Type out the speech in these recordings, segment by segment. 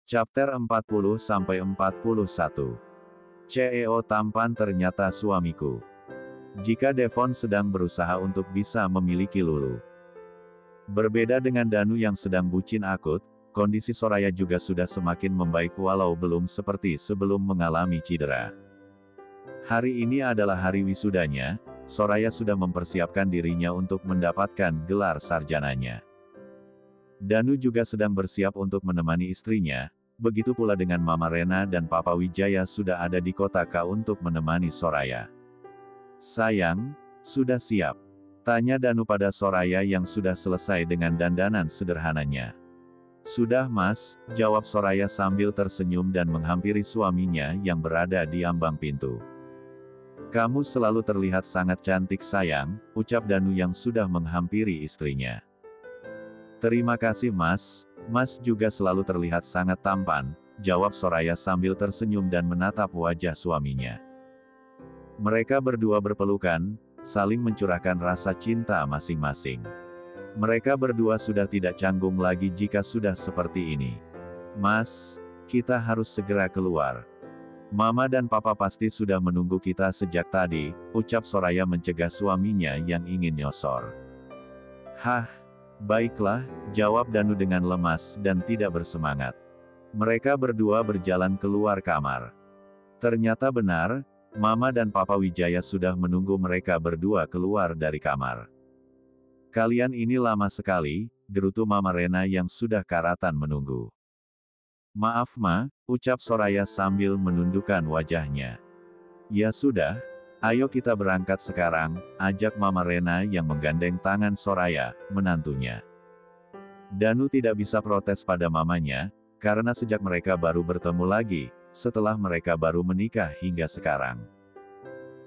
Chapter 40-41. CEO tampan ternyata suamiku. Jika Devon sedang berusaha untuk bisa memiliki Lulu. Berbeda dengan Danu yang sedang bucin akut, kondisi Soraya juga sudah semakin membaik walau belum seperti sebelum mengalami cedera. Hari ini adalah hari wisudanya, Soraya sudah mempersiapkan dirinya untuk mendapatkan gelar sarjananya. Danu juga sedang bersiap untuk menemani istrinya, begitu pula dengan Mama Rena dan Papa Wijaya sudah ada di kota K untuk menemani Soraya. Sayang, sudah siap? Tanya Danu pada Soraya yang sudah selesai dengan dandanan sederhananya. Sudah Mas, jawab Soraya sambil tersenyum dan menghampiri suaminya yang berada di ambang pintu. Kamu selalu terlihat sangat cantik sayang, ucap Danu yang sudah menghampiri istrinya. Terima kasih Mas, Mas juga selalu terlihat sangat tampan, jawab Soraya sambil tersenyum dan menatap wajah suaminya. Mereka berdua berpelukan, saling mencurahkan rasa cinta masing-masing. Mereka berdua sudah tidak canggung lagi jika sudah seperti ini. Mas, kita harus segera keluar. Mama dan Papa pasti sudah menunggu kita sejak tadi, ucap Soraya mencegah suaminya yang ingin nyosor. Hah? Baiklah, jawab Danu dengan lemas dan tidak bersemangat. Mereka berdua berjalan keluar kamar. Ternyata benar, Mama dan Papa Wijaya sudah menunggu mereka berdua keluar dari kamar. Kalian ini lama sekali, gerutu Mama Rena yang sudah karatan menunggu. Maaf Ma, ucap Soraya sambil menundukkan wajahnya. Ya sudah, ayo kita berangkat sekarang, ajak Mama Rena yang menggandeng tangan Soraya, menantunya. Danu tidak bisa protes pada mamanya, karena sejak mereka baru bertemu lagi, setelah mereka baru menikah hingga sekarang.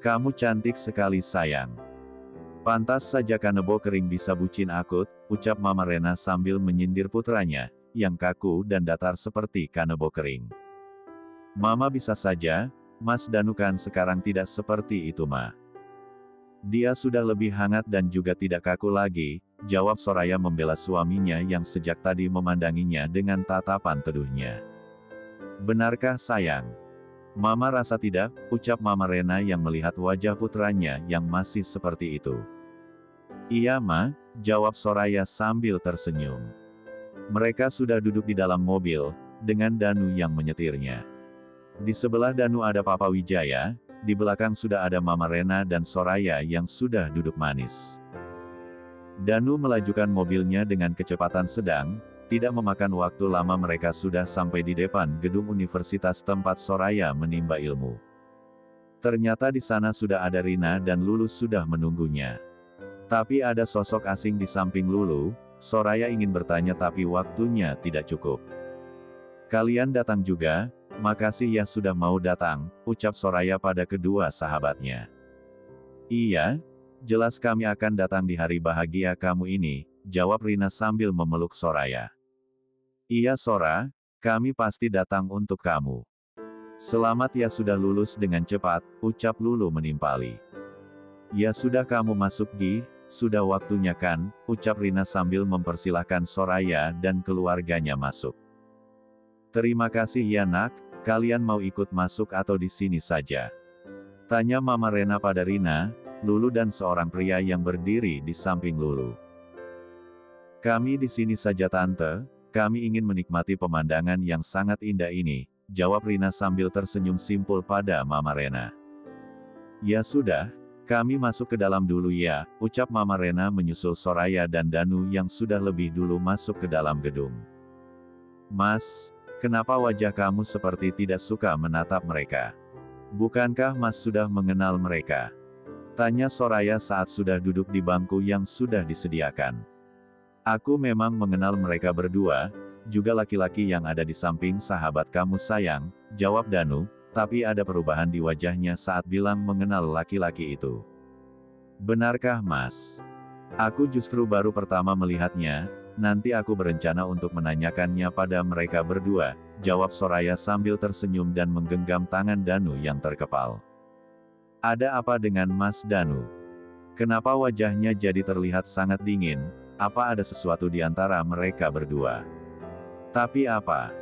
Kamu cantik sekali sayang. Pantas saja Kanebo Kering bisa bucin akut, ucap Mama Rena sambil menyindir putranya, yang kaku dan datar seperti Kanebo Kering. Mama bisa saja, Mas Danu kan sekarang tidak seperti itu Ma. Dia sudah lebih hangat dan juga tidak kaku lagi, jawab Soraya membela suaminya yang sejak tadi memandanginya dengan tatapan teduhnya. Benarkah sayang? Mama rasa tidak, ucap Mama Rena yang melihat wajah putranya yang masih seperti itu. Iya Ma, jawab Soraya sambil tersenyum. Mereka sudah duduk di dalam mobil, dengan Danu yang menyetirnya. Di sebelah Danu ada Papa Wijaya, di belakang sudah ada Mama Rena dan Soraya yang sudah duduk manis. Danu melajukan mobilnya dengan kecepatan sedang, tidak memakan waktu lama mereka sudah sampai di depan gedung universitas tempat Soraya menimba ilmu. Ternyata di sana sudah ada Rina dan Lulu sudah menunggunya. Tapi ada sosok asing di samping Lulu, Soraya ingin bertanya tapi waktunya tidak cukup. Kalian datang juga? Makasih ya sudah mau datang, ucap Soraya pada kedua sahabatnya. Iya, jelas kami akan datang di hari bahagia kamu ini, jawab Rina sambil memeluk Soraya. Iya Sora, kami pasti datang untuk kamu. Selamat ya sudah lulus dengan cepat, ucap Lulu menimpali. Ya sudah kamu masuk Gi, sudah waktunya kan, ucap Rina sambil mempersilahkan Soraya dan keluarganya masuk. Terima kasih ya nak, kalian mau ikut masuk atau di sini saja? Tanya Mama Rena pada Rina, Lulu dan seorang pria yang berdiri di samping Lulu. Kami di sini saja tante, kami ingin menikmati pemandangan yang sangat indah ini, jawab Rina sambil tersenyum simpul pada Mama Rena. Ya sudah, kami masuk ke dalam dulu ya, ucap Mama Rena menyusul Soraya dan Danu yang sudah lebih dulu masuk ke dalam gedung. Mas, kenapa wajah kamu seperti tidak suka menatap mereka? Bukankah Mas sudah mengenal mereka? Tanya Soraya saat sudah duduk di bangku yang sudah disediakan. Aku memang mengenal mereka berdua, juga laki-laki yang ada di samping sahabat kamu sayang, jawab Danu, tapi ada perubahan di wajahnya saat bilang mengenal laki-laki itu. Benarkah Mas? Aku justru baru pertama melihatnya, nanti aku berencana untuk menanyakannya pada mereka berdua, jawab Soraya sambil tersenyum dan menggenggam tangan Danu yang terkepal. Ada apa dengan Mas Danu? Kenapa wajahnya jadi terlihat sangat dingin? Apa ada sesuatu di antara mereka berdua? Tapi apa?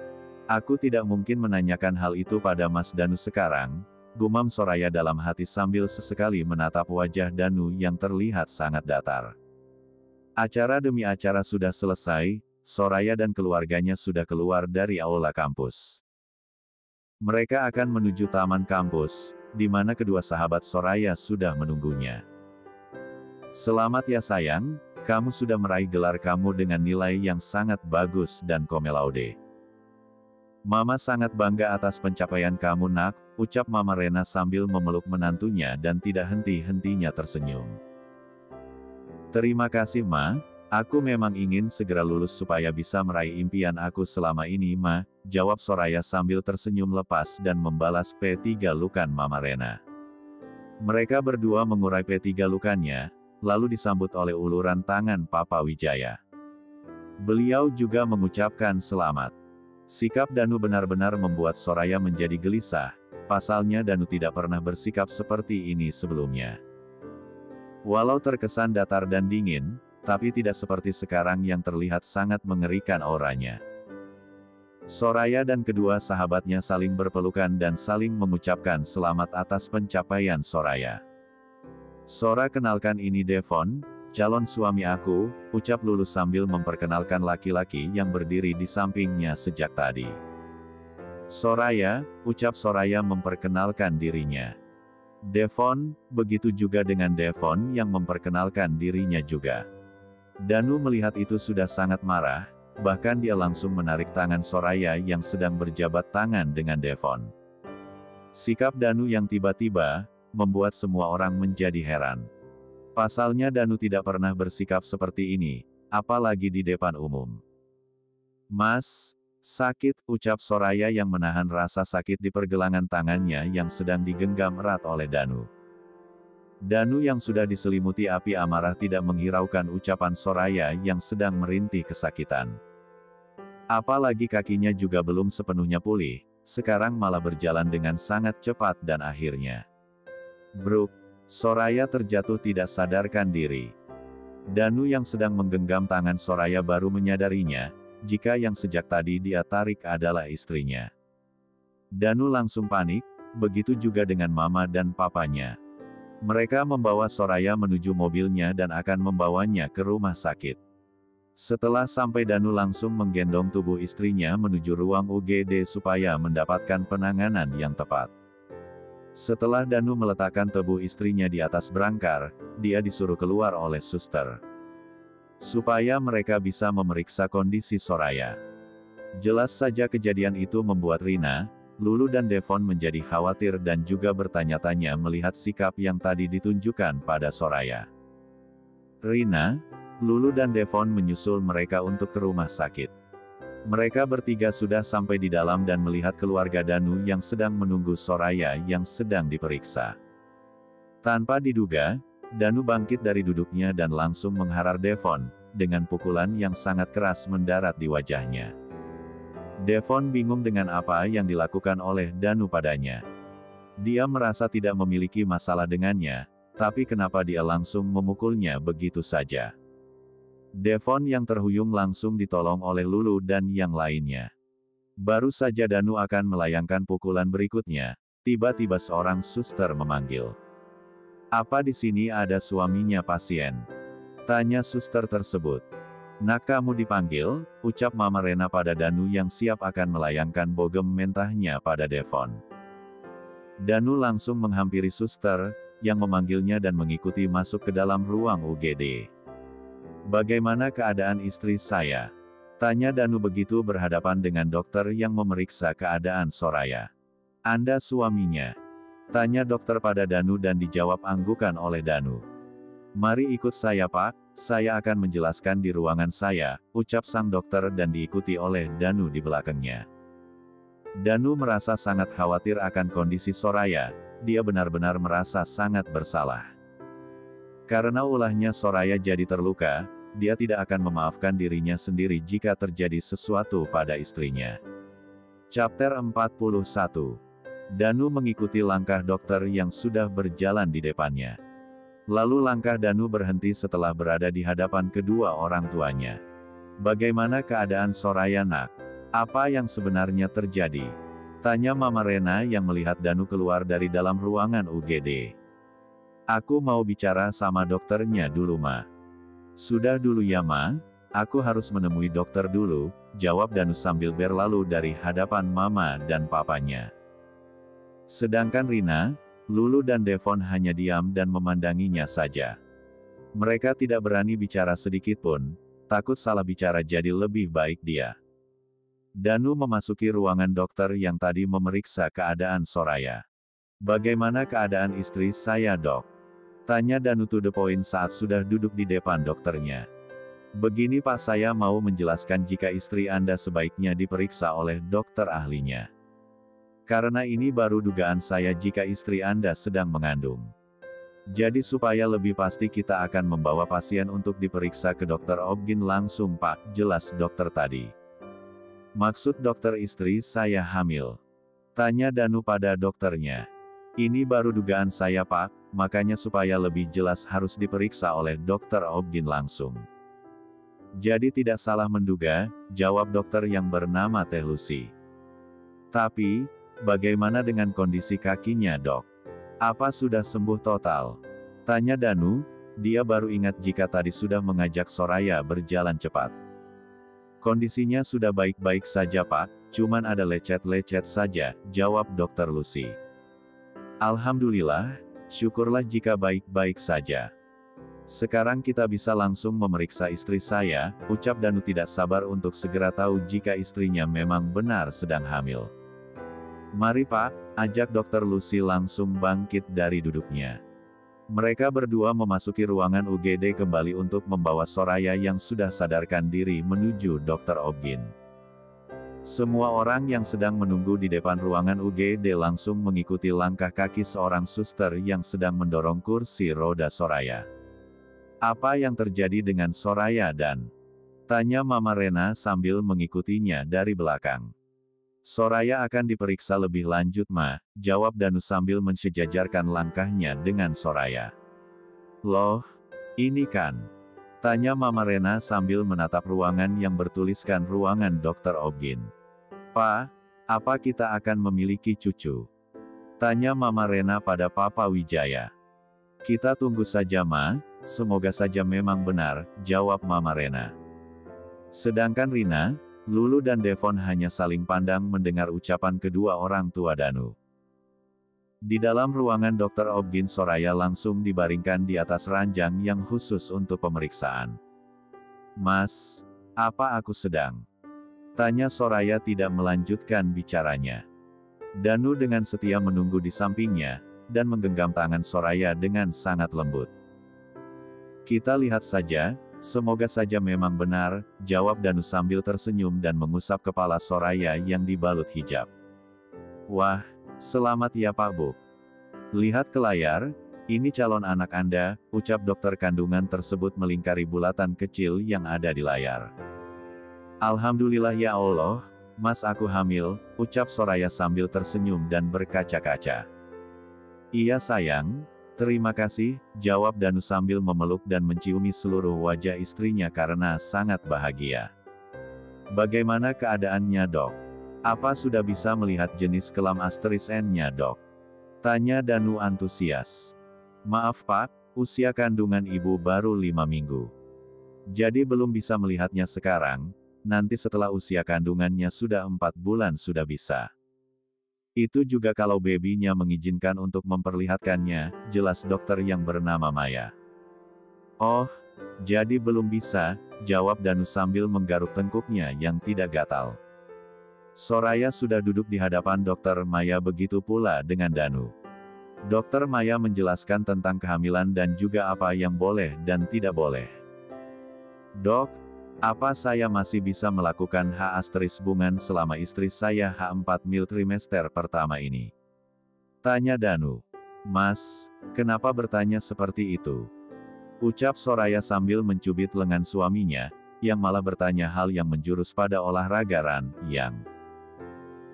Aku tidak mungkin menanyakan hal itu pada Mas Danu sekarang, gumam Soraya dalam hati sambil sesekali menatap wajah Danu yang terlihat sangat datar. Acara demi acara sudah selesai, Soraya dan keluarganya sudah keluar dari aula kampus. Mereka akan menuju taman kampus, di mana kedua sahabat Soraya sudah menunggunya. Selamat ya sayang, kamu sudah meraih gelar kamu dengan nilai yang sangat bagus dan cum laude. Mama sangat bangga atas pencapaian kamu nak, ucap Mama Rena sambil memeluk menantunya dan tidak henti-hentinya tersenyum. Terima kasih Ma, aku memang ingin segera lulus supaya bisa meraih impian aku selama ini Ma, jawab Soraya sambil tersenyum lepas dan membalas P3 lukan Mama Rena. Mereka berdua mengurai P3 lukannya, lalu disambut oleh uluran tangan Papa Wijaya. Beliau juga mengucapkan selamat. Sikap Danu benar-benar membuat Soraya menjadi gelisah, pasalnya Danu tidak pernah bersikap seperti ini sebelumnya. Walau terkesan datar dan dingin, tapi tidak seperti sekarang yang terlihat sangat mengerikan auranya. Soraya dan kedua sahabatnya saling berpelukan dan saling mengucapkan selamat atas pencapaian Soraya. Sora, kenalkan ini Devon, calon suami aku, ucap Lulu sambil memperkenalkan laki-laki yang berdiri di sampingnya sejak tadi. Soraya, ucap Soraya memperkenalkan dirinya. Devon, begitu juga dengan Devon yang memperkenalkan dirinya juga. Danu melihat itu sudah sangat marah, bahkan dia langsung menarik tangan Soraya yang sedang berjabat tangan dengan Devon. Sikap Danu yang tiba-tiba membuat semua orang menjadi heran. Pasalnya Danu tidak pernah bersikap seperti ini, apalagi di depan umum. Mas, sakit, ucap Soraya yang menahan rasa sakit di pergelangan tangannya yang sedang digenggam erat oleh Danu. Danu yang sudah diselimuti api amarah tidak menghiraukan ucapan Soraya yang sedang merintih kesakitan. Apalagi kakinya juga belum sepenuhnya pulih, sekarang malah berjalan dengan sangat cepat dan akhirnya bruk. Soraya terjatuh tidak sadarkan diri. Danu yang sedang menggenggam tangan Soraya baru menyadarinya, jika yang sejak tadi dia tarik adalah istrinya. Danu langsung panik, begitu juga dengan mama dan papanya. Mereka membawa Soraya menuju mobilnya dan akan membawanya ke rumah sakit. Setelah sampai Danu langsung menggendong tubuh istrinya menuju ruang UGD supaya mendapatkan penanganan yang tepat. Setelah Danu meletakkan tubuh istrinya di atas berangkar, dia disuruh keluar oleh suster. Supaya mereka bisa memeriksa kondisi Soraya. Jelas saja kejadian itu membuat Rina, Lulu dan Devon menjadi khawatir dan juga bertanya-tanya melihat sikap yang tadi ditunjukkan pada Soraya. Rina, Lulu dan Devon menyusul mereka untuk ke rumah sakit. Mereka bertiga sudah sampai di dalam dan melihat keluarga Danu yang sedang menunggu Soraya yang sedang diperiksa. Tanpa diduga, Danu bangkit dari duduknya dan langsung mengharar Devon, dengan pukulan yang sangat keras mendarat di wajahnya. Devon bingung dengan apa yang dilakukan oleh Danu padanya. Dia merasa tidak memiliki masalah dengannya, tapi kenapa dia langsung memukulnya begitu saja. Devon yang terhuyung langsung ditolong oleh Lulu dan yang lainnya. Baru saja Danu akan melayangkan pukulan berikutnya, tiba-tiba seorang suster memanggil. Apa di sini ada suaminya pasien? Tanya suster tersebut. Nak, kamu dipanggil, ucap Mama Rena pada Danu yang siap akan melayangkan bogem mentahnya pada Devon. Danu langsung menghampiri suster, yang memanggilnya dan mengikuti masuk ke dalam ruang UGD. Bagaimana keadaan istri saya? Tanya Danu begitu berhadapan dengan dokter yang memeriksa keadaan Soraya. Anda suaminya? Tanya dokter pada Danu dan dijawab anggukan oleh Danu. Mari ikut saya Pak, saya akan menjelaskan di ruangan saya, ucap sang dokter dan diikuti oleh Danu di belakangnya. Danu merasa sangat khawatir akan kondisi Soraya, dia benar-benar merasa sangat bersalah. Karena ulahnya Soraya jadi terluka, dia tidak akan memaafkan dirinya sendiri jika terjadi sesuatu pada istrinya. Chapter 41. Danu mengikuti langkah dokter yang sudah berjalan di depannya. Lalu langkah Danu berhenti setelah berada di hadapan kedua orang tuanya. Bagaimana keadaan Soraya nak? Apa yang sebenarnya terjadi? Tanya Mama Rena yang melihat Danu keluar dari dalam ruangan UGD. Aku mau bicara sama dokternya dulu, Ma. Sudah dulu ya, Ma. Aku harus menemui dokter dulu, jawab Danu sambil berlalu dari hadapan Mama dan Papanya. Sedangkan Rina, Lulu dan Devon hanya diam dan memandanginya saja. Mereka tidak berani bicara sedikit pun, takut salah bicara jadi lebih baik dia. Danu memasuki ruangan dokter yang tadi memeriksa keadaan Soraya. Bagaimana keadaan istri saya, Dok? Tanya Danu to the point saat sudah duduk di depan dokternya. Begini Pak, saya mau menjelaskan jika istri Anda sebaiknya diperiksa oleh dokter ahlinya. Karena ini baru dugaan saya jika istri Anda sedang mengandung. Jadi supaya lebih pasti kita akan membawa pasien untuk diperiksa ke dokter Obgyn langsung Pak, jelas dokter tadi. Maksud dokter istri saya hamil? Tanya Danu pada dokternya. Ini baru dugaan saya Pak, makanya supaya lebih jelas harus diperiksa oleh dokter Obgyn langsung. Jadi tidak salah menduga, jawab dokter yang bernama Teh Lucy. Tapi, bagaimana dengan kondisi kakinya Dok? Apa sudah sembuh total? Tanya Danu, dia baru ingat jika tadi sudah mengajak Soraya berjalan cepat. Kondisinya sudah baik-baik saja Pak, cuman ada lecet-lecet saja, jawab dokter Lucy. Alhamdulillah, syukurlah jika baik-baik saja. Sekarang kita bisa langsung memeriksa istri saya, ucap Danu tidak sabar untuk segera tahu jika istrinya memang benar sedang hamil. Mari Pak, ajak dokter Lucy langsung bangkit dari duduknya. Mereka berdua memasuki ruangan UGD kembali untuk membawa Soraya yang sudah sadarkan diri menuju dokter Obgyn. Semua orang yang sedang menunggu di depan ruangan UGD langsung mengikuti langkah kaki seorang suster yang sedang mendorong kursi roda Soraya. Apa yang terjadi dengan Soraya dan? Tanya Mama Rena sambil mengikutinya dari belakang. Soraya akan diperiksa lebih lanjut Ma, jawab Danu sambil mensejajarkan langkahnya dengan Soraya. Loh, ini kan? Tanya Mama Rena sambil menatap ruangan yang bertuliskan ruangan dokter Obgyn. Pa, apa kita akan memiliki cucu? Tanya Mama Rena pada Papa Wijaya. Kita tunggu saja Ma. Semoga saja memang benar, jawab Mama Rena. Sedangkan Rina, Lulu dan Devon hanya saling pandang mendengar ucapan kedua orang tua Danu. Di dalam ruangan dokter Obgyn Soraya langsung dibaringkan di atas ranjang yang khusus untuk pemeriksaan. Mas, apa aku sedang? Tanya Soraya tidak melanjutkan bicaranya. Danu dengan setia menunggu di sampingnya, dan menggenggam tangan Soraya dengan sangat lembut. Kita lihat saja, semoga saja memang benar, jawab Danu sambil tersenyum dan mengusap kepala Soraya yang dibalut hijab. Wah, selamat ya Pak Bu. Lihat ke layar, ini calon anak Anda, ucap dokter kandungan tersebut melingkari bulatan kecil yang ada di layar. Alhamdulillah ya Allah, Mas aku hamil, ucap Soraya sambil tersenyum dan berkaca-kaca. Iya sayang. Terima kasih, jawab Danu sambil memeluk dan menciumi seluruh wajah istrinya karena sangat bahagia. Bagaimana keadaannya Dok? Apa sudah bisa melihat jenis kelam asteris N-nya Dok? Tanya Danu antusias. Maaf Pak, usia kandungan ibu baru 5 minggu. Jadi belum bisa melihatnya sekarang, nanti setelah usia kandungannya sudah 4 bulan sudah bisa. Itu juga kalau babynya mengizinkan untuk memperlihatkannya, jelas dokter yang bernama Maya. Oh, jadi belum bisa, jawab Danu sambil menggaruk tengkuknya yang tidak gatal. Soraya sudah duduk di hadapan dokter Maya begitu pula dengan Danu. Dokter Maya menjelaskan tentang kehamilan dan juga apa yang boleh dan tidak boleh. Dok, apa saya masih bisa melakukan H*bungan selama istri saya H4 mil trimester pertama ini? Tanya Danu. Mas, kenapa bertanya seperti itu? Ucap Soraya sambil mencubit lengan suaminya, yang malah bertanya hal yang menjurus pada olahraga run, yang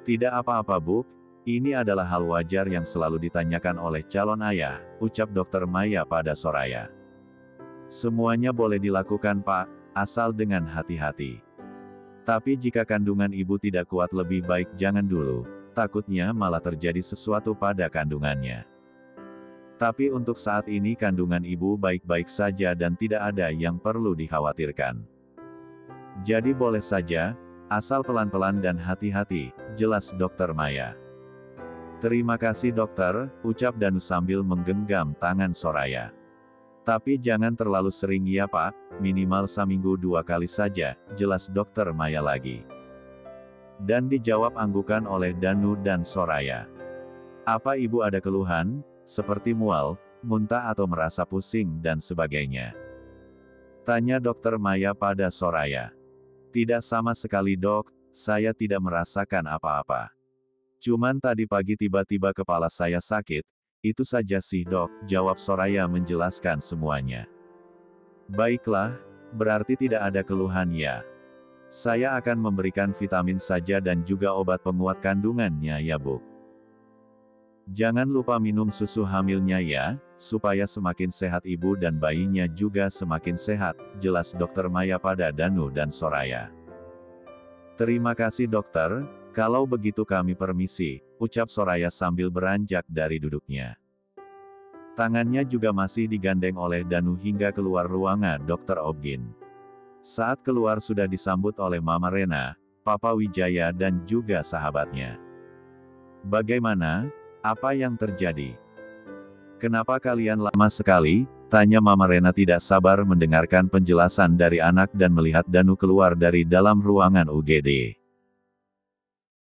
tidak apa-apa Bu, ini adalah hal wajar yang selalu ditanyakan oleh calon ayah, ucap dokter Maya pada Soraya. Semuanya boleh dilakukan Pak, asal dengan hati-hati. Tapi jika kandungan ibu tidak kuat lebih baik jangan dulu, takutnya malah terjadi sesuatu pada kandungannya. Tapi untuk saat ini kandungan ibu baik-baik saja dan tidak ada yang perlu dikhawatirkan. Jadi boleh saja, asal pelan-pelan dan hati-hati, jelas Dokter Maya. Terima kasih dokter, ucap Danu sambil menggenggam tangan Soraya. Tapi jangan terlalu sering ya pak, minimal seminggu 2 kali saja, jelas Dokter Maya lagi. Dan dijawab anggukan oleh Danu dan Soraya. Apa ibu ada keluhan, seperti mual, muntah atau merasa pusing dan sebagainya? Tanya Dokter Maya pada Soraya. Tidak sama sekali dok, saya tidak merasakan apa-apa. Cuman tadi pagi tiba-tiba kepala saya sakit. Itu saja sih dok, jawab Soraya menjelaskan semuanya. Baiklah, berarti tidak ada keluhan ya. Saya akan memberikan vitamin saja dan juga obat penguat kandungannya ya bu. Jangan lupa minum susu hamilnya ya, supaya semakin sehat ibu dan bayinya juga semakin sehat, jelas Dokter Maya pada Danu dan Soraya. Terima kasih dokter, kalau begitu kami permisi, ucap Soraya sambil beranjak dari duduknya. Tangannya juga masih digandeng oleh Danu hingga keluar ruangan Dokter Obgyn. Saat keluar sudah disambut oleh Mama Rena, Papa Wijaya dan juga sahabatnya. Bagaimana? Apa yang terjadi? Kenapa kalian lama sekali? Tanya Mama Rena tidak sabar mendengarkan penjelasan dari anak dan melihat Danu keluar dari dalam ruangan UGD.